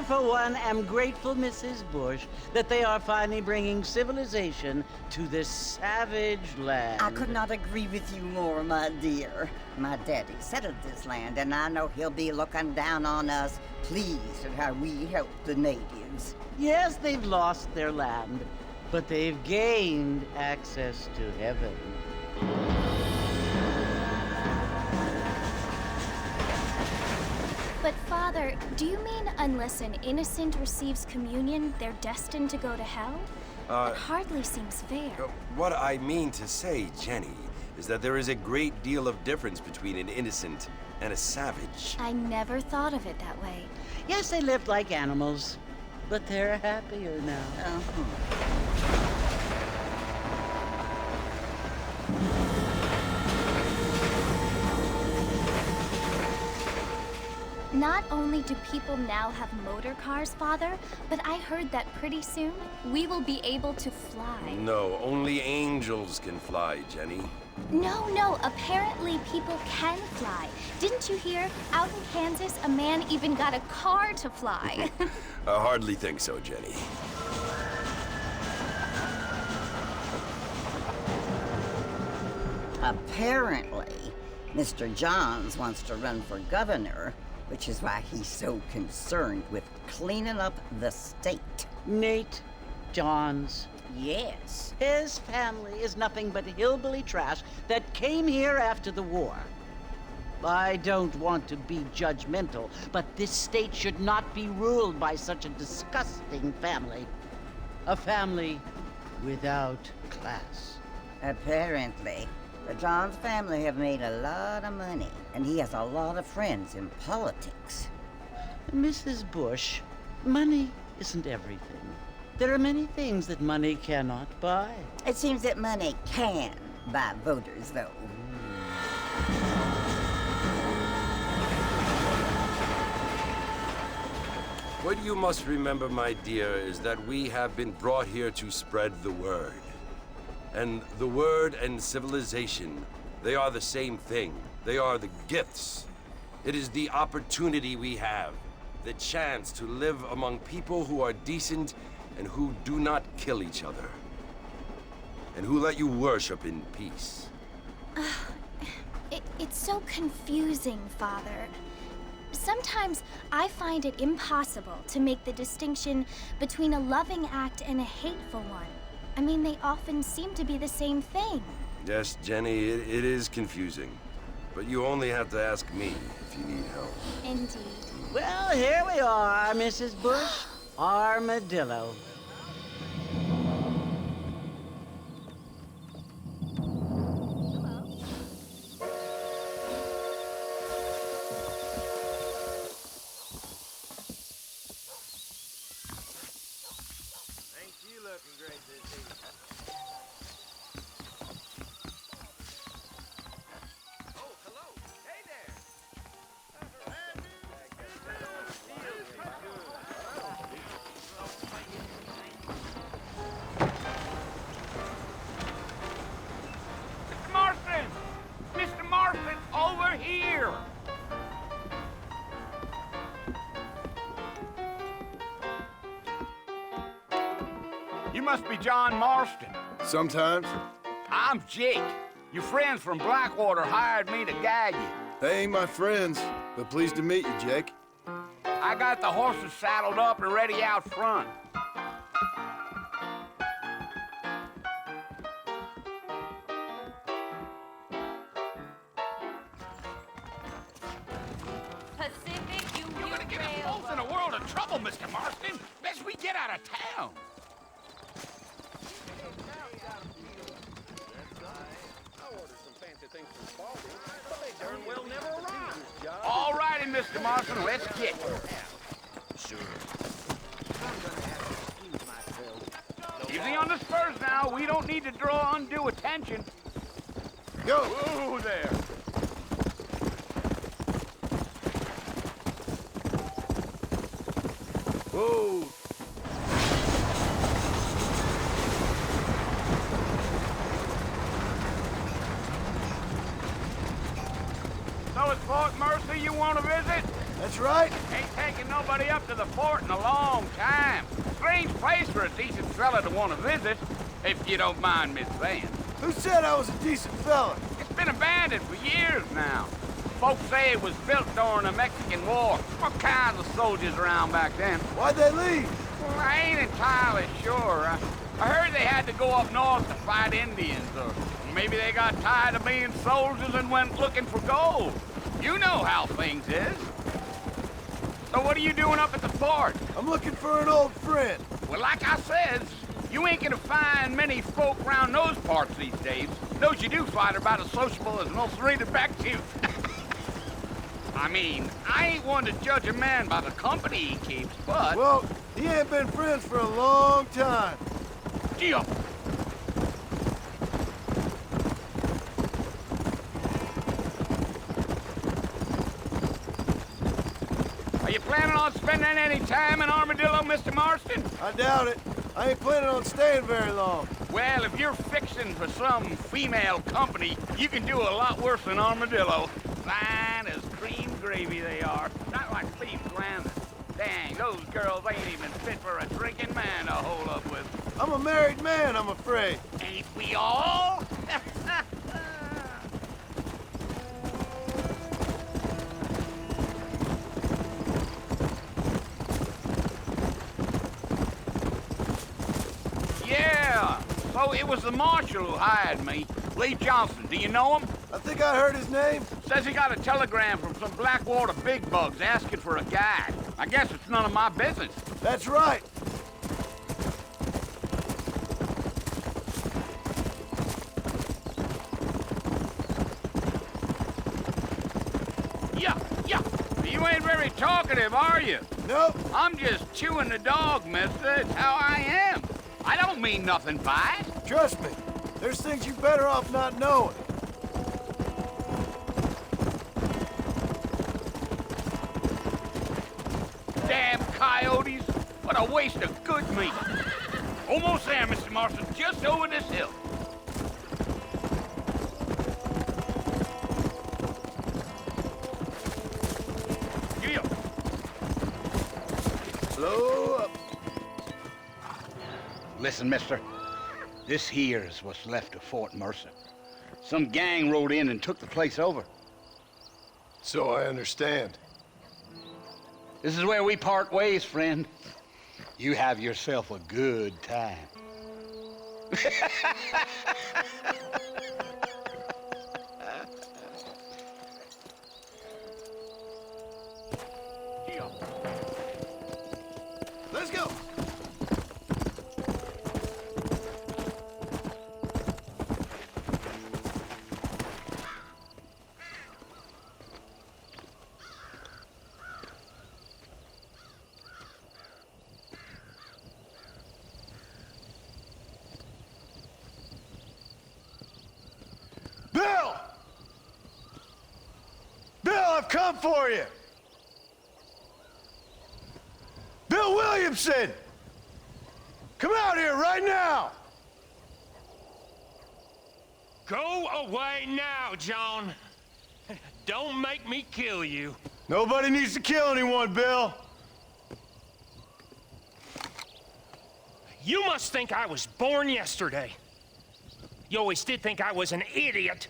for one, am grateful, Mrs. Bush, that they are finally bringing civilization to this savage land. I could not agree with you more, my dear. My daddy settled this land, and I know he'll be looking down on us, pleased at how we help the natives. Yes, they've lost their land, but they've gained access to heaven. But Father, do you mean unless an innocent receives communion, they're destined to go to hell? That hardly seems fair. What I mean to say, Jenny, is that there is a great deal of difference between an innocent and a savage. I never thought of it that way. Yes, they lived like animals, but they're happier now. Not only do people now have motor cars, Father, but I heard that pretty soon we will be able to fly. No, only angels can fly, Jenny. No, apparently people can fly. Didn't you hear? Out in Kansas, a man even got a car to fly. I hardly think so, Jenny. Apparently, Mr. Johns wants to run for governor, which is why he's so concerned with cleaning up the state. Nate Johns. Yes. His family is nothing but hillbilly trash that came here after the war. I don't want to be judgmental, but this state should not be ruled by such a disgusting family. A family without class. Apparently, the Johns family have made a lot of money, and he has a lot of friends in politics. Mrs. Bush, money isn't everything. There are many things that money cannot buy. It seems that money can buy voters, though. What you must remember, my dear, is that we have been brought here to spread the word. And the word and civilization, they are the same thing. They are the gifts. It is the opportunity we have, the chance to live among people who are decent and who do not kill each other, and who let you worship in peace. It's so confusing, Father. Sometimes I find it impossible to make the distinction between a loving act and a hateful one. I mean, they often seem to be the same thing. Yes, Jenny, it is confusing. But you only have to ask me if you need help. Indeed. Well, here we are, Mrs. Bush. Armadillo. You must be John Marston. Sometimes. I'm Jake. Your friends from Blackwater hired me to guide you. They ain't my friends, but pleased to meet you, Jake. I got the horses saddled up and ready out front. Pacific Union You're gonna get us both in a world of trouble, Mr. Marston. Best we get out of town. All righty, Mr. Marston, let's get. Sure. Easy on the spurs now. We don't need to draw undue attention. Go! Whoa there. Whoa! So it's Fort Mercy you want to visit? That's right. Ain't taken nobody up to the fort in a long time. Strange place for a decent fella to want to visit, if you don't mind me saying. Who said I was a decent fella? It's been abandoned for years now. Folks say it was built during the Mexican War. All kinds of soldiers around back then. Why'd they leave? Well, I ain't entirely sure. I heard they had to go up north to fight Indians, or maybe they got tired of being soldiers and went looking for gold. You know how things is. So what are you doing up at the fort? I'm looking for an old friend. Well, like I said, you ain't gonna find many folk around those parts these days. Those you do find are about as sociable as most respective. I mean, I ain't one to judge a man by the company he keeps, but... Well, he ain't been friends for a long time. Gee up. Are you planning on spending any time in Armadillo, Mr. Marston? I doubt it. I ain't planning on staying very long. Well, if you're fixing for some female company, you can do a lot worse than Armadillo. Fine as cream gravy they are. Not like Steve Glenn. Dang, those girls ain't even fit for a drinking man to hold up with. I'm a married man, I'm afraid. Ain't we all? Yeah, so it was the marshal who hired me. Lee Johnson, do you know him? I think I heard his name. Says he got a telegram from some Blackwater big bugs asking for a guide. I guess it's none of my business. That's right. Yeah. You ain't very talkative, are you? Nope. I'm just chewing the dog, mister. It's how I am. I don't mean nothing by it. Trust me. There's things you're better off not knowing. Damn coyotes. What a waste of good meat. Almost there, Mr. Marston. Just over this hill. Yeah. Slow up. Listen, mister. This here is what's left of Fort Mercer. Some gang rode in and took the place over. So I understand. This is where we part ways, friend. You have yourself a good time. Let's go. Bill! Bill, I've come for you! Bill Williamson! Come out here right now! Go away now, John. Don't make me kill you. Nobody needs to kill anyone, Bill. You must think I was born yesterday. You always did think I was an idiot.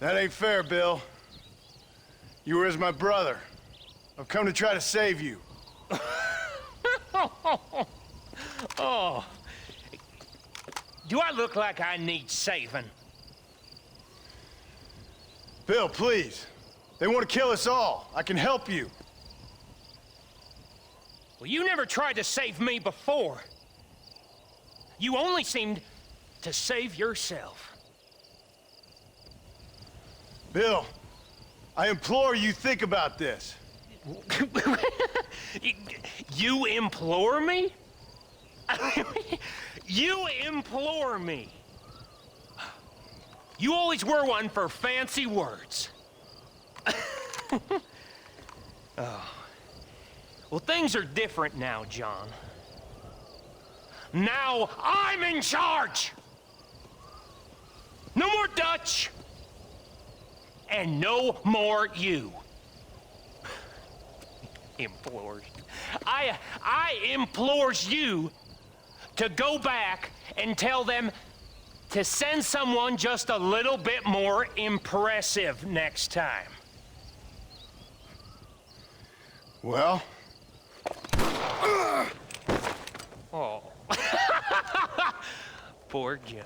That ain't fair, Bill. You were as my brother. I've come to try to save you. Oh. Do I look like I need saving? Bill, please. They want to kill us all. I can help you. Well, you never tried to save me before. You only seemed to save yourself. Bill, I implore you think about this. You implore me? You implore me? You always were one for fancy words. Oh. Well, things are different now, John. Now I'm in charge! No more Dutch! And no more you. Implores you. I implores you to go back and tell them to send someone just a little bit more impressive next time. Well? Oh. Poor John.